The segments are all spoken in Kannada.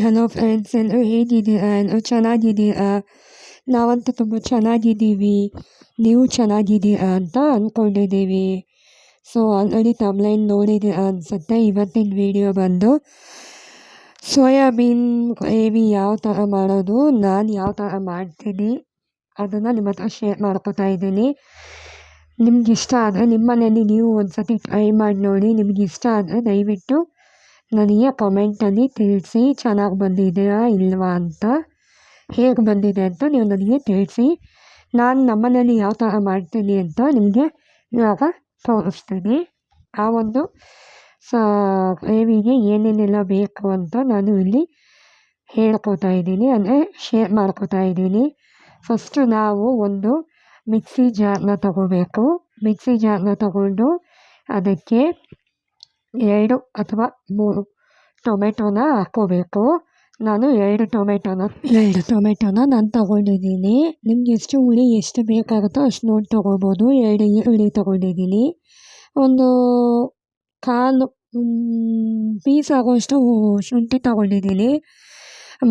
ಹಲೋ ಫ್ರೆಂಡ್ಸ್, ಎಲ್ಲರೂ ಹೇಗಿದ್ದೀರಾ? ಎಲ್ಲರೂ ಚೆನ್ನಾಗಿದ್ದೀರಾ? ನಾವಂತೂ ತುಂಬ ಚೆನ್ನಾಗಿದ್ದೀವಿ. ನೀವು ಚೆನ್ನಾಗಿದ್ದೀರಾ ಅಂತ ಅಂದ್ಕೊಂಡಿದ್ದೀವಿ. ಸೊ ಆಲ್ರೆಡಿ ತಮ್ಲೈನ್ ನೋಡಿದ್ದೀರಾ ಅನಿಸುತ್ತೆ. ಇವತ್ತಿನ ವಿಡಿಯೋ ಬಂದು ಸೋಯಾಬೀನ್ ಗ್ರೇವಿ ಯಾವ ಥರ ಮಾಡೋದು, ನಾನು ಯಾವ ಥರ ಮಾಡ್ತೀನಿ ಅದನ್ನು ನಿಮ್ಮ ಹತ್ರ ಶೇರ್ ಮಾಡ್ಕೊತಾ ಇದ್ದೀನಿ. ನಿಮ್ಗೆ ಇಷ್ಟ ಆದರೆ ನಿಮ್ಮ ಮನೆಯಲ್ಲಿ ನೀವು ಒಂದು ಸತಿ ಟ್ರೈ ಮಾಡಿ ನೋಡಿ. ನಿಮ್ಗೆ ಇಷ್ಟ ಆದರೆ ದಯವಿಟ್ಟು ನನಗೆ ಕಮೆಂಟಲ್ಲಿ ತಿಳಿಸಿ, ಚೆನ್ನಾಗಿ ಬಂದಿದೆಯಾ ಇಲ್ವಾ ಅಂತ. ಹೇಗೆ ಬಂದಿದೆ ಅಂತ ನೀವು ನನಗೆ ತಿಳಿಸಿ. ನಾನು ನಮ್ಮನೇಲಿ ಯಾವ ಥರ ಮಾಡ್ತೀನಿ ಅಂತ ನಿಮಗೆ ಇವಾಗ ತೋರಿಸ್ತೀನಿ. ಆ ಒಂದು ಗ್ರೇವಿಗೆ ಏನೇನೆಲ್ಲ ಬೇಕು ಅಂತ ನಾನು ಇಲ್ಲಿ ಹೇಳ್ಕೊತಾ ಇದ್ದೀನಿ, ಅಂದರೆ ಶೇರ್ ಮಾಡ್ಕೊತಾ ಇದ್ದೀನಿ. ಫಸ್ಟು ನಾವು ಒಂದು ಮಿಕ್ಸಿ ಜಾರ್ನ ತಗೋಬೇಕು. ಮಿಕ್ಸಿ ಜಾರ್ನ ತಗೊಂಡು ಅದಕ್ಕೆ 2 ಅಥವಾ 3 ಟೊಮೆಟೊನ ಹಾಕ್ಕೋಬೇಕು. ನಾನು 2 ಟೊಮೆಟೊನ ನಾನು ತಗೊಂಡಿದ್ದೀನಿ. ನಿಮ್ಗೆ ಎಷ್ಟು ಹುಳಿ ಎಷ್ಟು ಬೇಕಾಗುತ್ತೋ ಅಷ್ಟು ನೋಡಿ ತೊಗೋಬೋದು. 2 ಈರುಳ್ಳಿ ತೊಗೊಂಡಿದ್ದೀನಿ. ಒಂದು 1/4 ಪೀಸ್ ಆಗೋಷ್ಟು ಶುಂಠಿ ತೊಗೊಂಡಿದ್ದೀನಿ.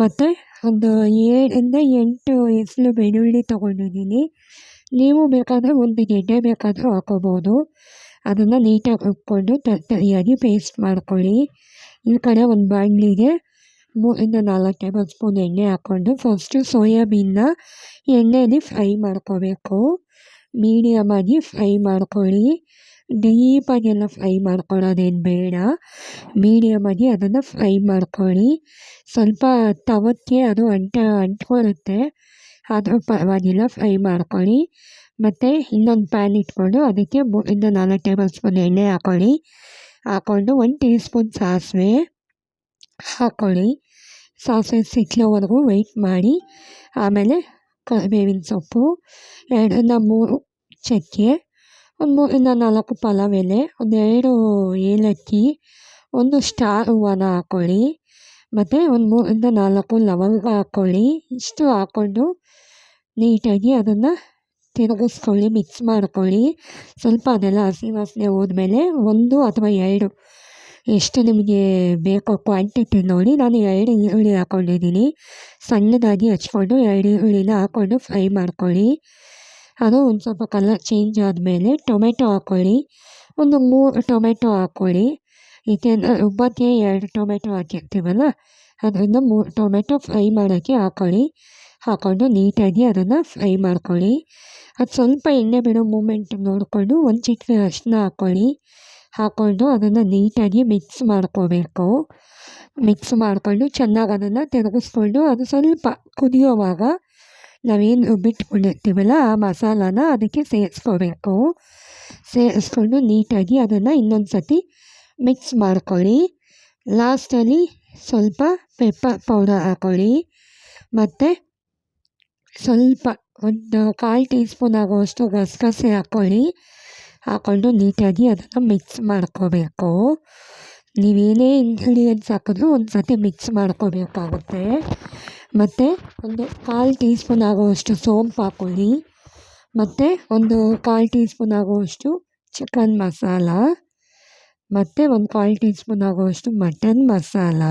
ಮತ್ತು ಒಂದು 7ರಿಂದ 8 ಎಸಳು ಬೆಳ್ಳುಳ್ಳಿ ತೊಗೊಂಡಿದ್ದೀನಿ. ನೀವು ಬೇಕಾದರೆ ಒಂದು ಗೆಡ್ಡೆ ಬೇಕಾದರೂ ಹಾಕ್ಕೋಬೋದು. ಅದನ್ನು ನೀಟಾಗಿ ರುಬ್ಕೊಂಡು ತರಿಯಾಗಿ ಪೇಸ್ಟ್ ಮಾಡ್ಕೊಳ್ಳಿ. ಈ ಕಡೆ ಒಂದು ಬಾಣಲಿಗೆ 3ರಿಂದ 4 ಟೇಬಲ್ ಸ್ಪೂನ್ ಎಣ್ಣೆ ಹಾಕ್ಕೊಂಡು ಫಸ್ಟು ಸೋಯಾಬೀನ್ನ ಎಣ್ಣೆಯಲ್ಲಿ ಫ್ರೈ ಮಾಡ್ಕೋಬೇಕು. ಮೀಡಿಯಮಾಗಿ ಫ್ರೈ ಮಾಡ್ಕೊಳ್ಳಿ. ಡೀಪಾಗೆಲ್ಲ ಫ್ರೈ ಮಾಡ್ಕೊಳ್ಳೋದೇನು ಬೇಡ, ಮೀಡಿಯಮಾಗಿ ಅದನ್ನು ಫ್ರೈ ಮಾಡ್ಕೊಳ್ಳಿ. ಸ್ವಲ್ಪ ತವಕ್ಕೆ ಅದು ಅಂಟ್ಕೊಳ್ಳುತ್ತೆ, ಆದರೂ ಪರವಾಗಿಲ್ಲ, ಫ್ರೈ ಮಾಡ್ಕೊಳ್ಳಿ. ಮತ್ತು ಇನ್ನೊಂದು ಪ್ಯಾನ್ ಇಟ್ಕೊಂಡು ಅದಕ್ಕೆ 3ರಿಂದ 4 ಟೇಬಲ್ ಸ್ಪೂನ್ ಎಣ್ಣೆ ಹಾಕ್ಕೊಂಡು 1 ಟೀ ಸ್ಪೂನ್ ಸಾಸಿವೆ ಹಾಕ್ಕೊಳ್ಳಿ. ಸಾಸಿವೆ ಸಿಕ್ಕೋವರೆಗೂ ವೆಯ್ಟ್ ಮಾಡಿ. ಆಮೇಲೆ ಕರಿಬೇವಿನ ಸೊಪ್ಪು, 2ರಿಂದ 3 ಚಕ್ಕೆ, ಒಂದು 3ರಿಂದ 4 ಪಲಾವ್ ಎಲೆ, ಒಂದು 2 ಏಲಕ್ಕಿ, ಒಂದು ಸ್ಟಾರ್ ಹೂವನ ಹಾಕ್ಕೊಳ್ಳಿ. ಮತ್ತು ಒಂದು 3ರಿಂದ 4 ಲವಂಗ ಹಾಕ್ಕೊಳ್ಳಿ. ಇಷ್ಟು ಹಾಕ್ಕೊಂಡು ನೀಟಾಗಿ ಅದನ್ನು ತಿರುಗಿಸ್ಕೊಳ್ಳಿ, ಮಿಕ್ಸ್ ಮಾಡ್ಕೊಳ್ಳಿ. ಸ್ವಲ್ಪ ಅದೆಲ್ಲ ಹಸಿ ವಾಸನೆ ಹೋದ್ಮೇಲೆ 1 ಅಥವಾ 2 ಎಷ್ಟು ನಿಮಗೆ ಬೇಕೋ ಕ್ವಾಂಟಿಟಿ ನೋಡಿ. ನಾನು 2 ಈರುಳ್ಳಿ ಹಾಕ್ಕೊಂಡಿದ್ದೀನಿ. ಸಣ್ಣದಾಗಿ ಹಚ್ಕೊಂಡು 2 ಈರುಳ್ಳಿನ ಹಾಕ್ಕೊಂಡು ಫ್ರೈ ಮಾಡ್ಕೊಳ್ಳಿ. ಅದು ಒಂದು ಸ್ವಲ್ಪ ಕಲರ್ ಚೇಂಜ್ ಆದಮೇಲೆ ಟೊಮೆಟೊ ಹಾಕ್ಕೊಳ್ಳಿ. ಒಂದು 3 ಟೊಮೆಟೊ ಹಾಕ್ಕೊಳ್ಳಿ. ಏಕೆಂದರೆ ರುಬ್ಬಕ್ಕೆ 2 ಟೊಮೆಟೊ ಹಾಕಿರ್ತೀವಲ್ಲ, ಅದರಿಂದ 3 ಟೊಮೆಟೊ ಫ್ರೈ ಮಾಡೋಕ್ಕೆ ಹಾಕ್ಕೊಂಡು ನೀಟಾಗಿ ಅದನ್ನು ಫ್ರೈ ಮಾಡ್ಕೊಳ್ಳಿ. ಅದು ಸ್ವಲ್ಪ ಎಣ್ಣೆ ಬಿಡೋ ಮೂಮೆಂಟ್ ನೋಡಿಕೊಂಡು 1 ಚಿಟಿಕೆ ಅರಿಶಿನ ಹಾಕ್ಕೊಂಡು ಅದನ್ನು ನೀಟಾಗಿ ಮಿಕ್ಸ್ ಮಾಡ್ಕೋಬೇಕು. ಮಿಕ್ಸ್ ಮಾಡಿಕೊಂಡು ಚೆನ್ನಾಗಿ ಅದನ್ನು ತಿರುಗಿಸ್ಕೊಂಡು ಅದು ಸ್ವಲ್ಪ ಕುದಿಯೋವಾಗ ನಾವೇನು ರುಬ್ಬಿಟ್ಕೊಂಡಿರ್ತೀವಲ್ಲ ಆ ಮಸಾಲಾನ ಅದಕ್ಕೆ ಸೇರಿಸ್ಕೊಂಡು ನೀಟಾಗಿ ಅದನ್ನು ಇನ್ನೊಂದು ಸತಿ ಮಿಕ್ಸ್ ಮಾಡ್ಕೊಳ್ಳಿ. ಲಾಸ್ಟಲ್ಲಿ ಸ್ವಲ್ಪ ಪೆಪ್ಪರ್ ಪೌಡರ್ ಹಾಕ್ಕೊಳ್ಳಿ. ಮತ್ತು ಸ್ವಲ್ಪ ಒಂದು 1/4 ಟೀ ಸ್ಪೂನ್ ಆಗುವಷ್ಟು ಗಸಗಸೆ ಹಾಕ್ಕೊಂಡು ನೀಟಾಗಿ ಅದನ್ನು ಮಿಕ್ಸ್ ಮಾಡ್ಕೋಬೇಕು. ನೀವೇನೇ ಇಂಗ್ರೀಡಿಯೆಂಟ್ಸ್ ಹಾಕಿದ್ರೂ ಒಂದು ಸತಿ ಮಿಕ್ಸ್ ಮಾಡ್ಕೋಬೇಕಾಗುತ್ತೆ. ಮತ್ತು ಒಂದು 1/4 ಟೀ ಸ್ಪೂನ್ ಆಗುವಷ್ಟು ಸೋಂಪು ಹಾಕ್ಕೊಳ್ಳಿ. ಮತ್ತು ಒಂದು 1/4 ಟೀ ಸ್ಪೂನ್ ಆಗುವಷ್ಟು ಚಿಕನ್ ಮಸಾಲ, ಮತ್ತು ಒಂದು 1/4 ಟೀ ಸ್ಪೂನ್ ಆಗುವಷ್ಟು ಮಟನ್ ಮಸಾಲ,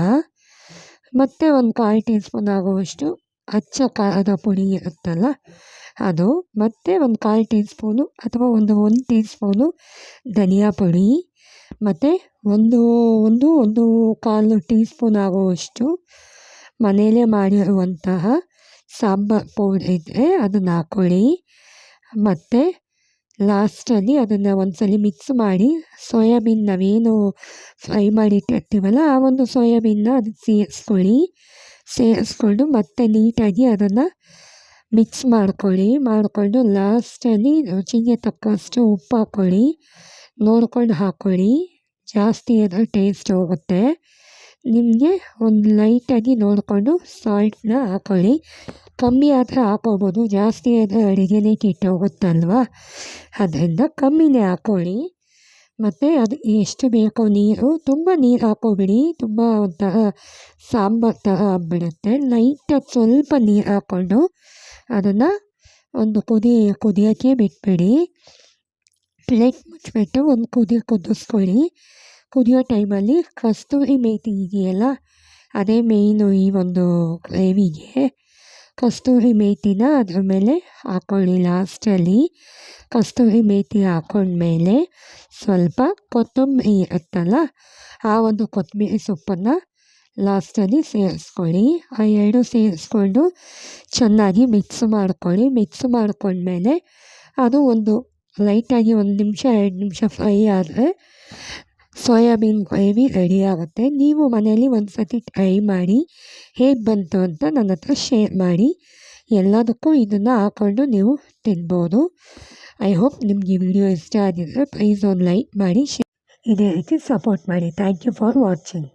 ಮತ್ತು ಒಂದು 1/4 ಟೀ ಸ್ಪೂನ್ ಆಗುವಷ್ಟು ಅಚ್ಚ ಖಾರದ ಪುಡಿ ಇರುತ್ತಲ್ಲ ಅದು, ಮತ್ತು ಒಂದು 1/4 ಟೀ ಸ್ಪೂನು ಅಥವಾ ಒಂದು 1 ಟೀ ಸ್ಪೂನು ಧನಿಯಾ ಪುಡಿ, ಮತ್ತು ಒಂದು 1.25 ಟೀ ಸ್ಪೂನ್ ಆಗುವಷ್ಟು ಮನೆಯಲ್ಲೇ ಮಾಡಿರುವಂತಹ ಸಾಂಬಾರು ಪೌಡ್ರ್ ಇದ್ದರೆ ಅದನ್ನು ಹಾಕ್ಕೊಳ್ಳಿ. ಮತ್ತು ಲಾಸ್ಟಲ್ಲಿ ಅದನ್ನು ಒಂದ್ಸಲ ಮಿಕ್ಸ್ ಮಾಡಿ ಸೋಯಾಬೀನ್ ನಾವೇನು ಫ್ರೈ ಮಾಡಿಟ್ಟಿರ್ತೀವಲ್ಲ ಆ ಒಂದು ಸೋಯಾಬೀನ್ನ ಅದಕ್ಕೆ ಸೇರಿಸ್ಕೊಂಡು ಮತ್ತೆ ನೀಟಾಗಿ ಅದನ್ನು ಮಿಕ್ಸ್ ಮಾಡಿಕೊಂಡು ಲಾಸ್ಟಲ್ಲಿ ರುಚಿಗೆ ತಕ್ಕಷ್ಟು ಉಪ್ಪು ನೋಡ್ಕೊಂಡು ಹಾಕ್ಕೊಳ್ಳಿ. ಜಾಸ್ತಿ ಆದರೆ ಟೇಸ್ಟ್ ಹೋಗುತ್ತೆ. ನಿಮಗೆ ಒಂದು ಲೈಟಾಗಿ ನೋಡಿಕೊಂಡು ಸಾಲ್ಟನ್ನ ಹಾಕ್ಕೊಳ್ಳಿ. ಕಮ್ಮಿ ಆದರೆ ಹಾಕ್ಕೋಬೋದು, ಜಾಸ್ತಿ ಆದರೆ ಅಡುಗೆನೇ ಕೆಟ್ಟೋಗುತ್ತಲ್ವ, ಅದರಿಂದ ಕಮ್ಮಿನೇ ಹಾಕ್ಕೊಳ್ಳಿ. ಮತ್ತು ಅದು ಎಷ್ಟು ಬೇಕೋ ನೀರು, ತುಂಬ ನೀರು ಹಾಕ್ಕೋಬೇಡಿ, ತುಂಬ ಒಂಥರ ಸಾಂಬಾರು ಥರ ಆಗಿಬಿಡುತ್ತೆ. ಲೈಟಾಗಿ ಸ್ವಲ್ಪ ನೀರು ಹಾಕ್ಕೊಂಡು ಅದನ್ನು ಒಂದು ಕುದಿಯೋಕ್ಕೆ ಬಿಟ್ಬಿಡಿ. ಪ್ಲೇಟ್ ಮುಚ್ಚಿಬಿಟ್ಟು ಒಂದು ಕುದಿಸ್ಕೊಳ್ಳಿ. ಕುದಿಯೋ ಟೈಮಲ್ಲಿ ಕಸ್ತೂರಿ ಮೇಥಿ ಇದೆಯಲ್ಲ ಅದೇ ಮೇಯ್ನು ಈ ಒಂದು ಗ್ರೇವಿಗೆ. ಕಸ್ತೂರಿ ಮೇಥಿನ ಅದ್ರ ಮೇಲೆ ಹಾಕ್ಕೊಳ್ಳಿ ಲಾಸ್ಟಲ್ಲಿ. ಕಸ್ತೂರಿ ಮೇಥಿ ಹಾಕ್ಕೊಂಡ್ಮೇಲೆ ಸ್ವಲ್ಪ ಕೊತ್ತಂಬರಿ ಇರುತ್ತಲ್ಲ, ಆ ಒಂದು ಕೊತ್ತಂಬರಿ ಸೊಪ್ಪನ್ನು ಲಾಸ್ಟಲ್ಲಿ ಸೇರಿಸ್ಕೊಳ್ಳಿ. ಆ ಎರಡು ಸೇರಿಸ್ಕೊಂಡು ಚೆನ್ನಾಗಿ ಮಿಕ್ಸ್ ಮಾಡ್ಕೊಳ್ಳಿ. ಮಿಕ್ಸ್ ಮಾಡ್ಕೊಂಡ್ಮೇಲೆ ಅದು ಒಂದು ಲೈಟಾಗಿ 1 ನಿಮಿಷ 2 ನಿಮಿಷ ಫ್ರೈ ಆದರೆ ಸೋಯಾಬೀನ್ ಗ್ರೇವಿ ರೆಡಿ ಆಗುತ್ತೆ. ನೀವು ಮನೆಯಲ್ಲಿ ಒಂದು ಸತಿ ಟ್ರೈ ಮಾಡಿ ಹೇಗೆ ಬಂತು ಅಂತ ನನ್ನ ಹತ್ರ ಶೇರ್ ಮಾಡಿ. ಎಲ್ಲದಕ್ಕೂ ಇದನ್ನು ಹಾಕ್ಕೊಂಡು ನೀವು ತಿನ್ಬೋದು. ಐ ಹೋಪ್ ನಿಮ್ಗೆ ಈ ವಿಡಿಯೋ ಇಷ್ಟ ಆಗಿದ್ರೆ ಪ್ಲೀಸ್ ಒಂದು ಲೈಕ್ ಮಾಡಿ, ಇದೇ ರೀತಿ ಸಪೋರ್ಟ್ ಮಾಡಿ. Thank you for watching.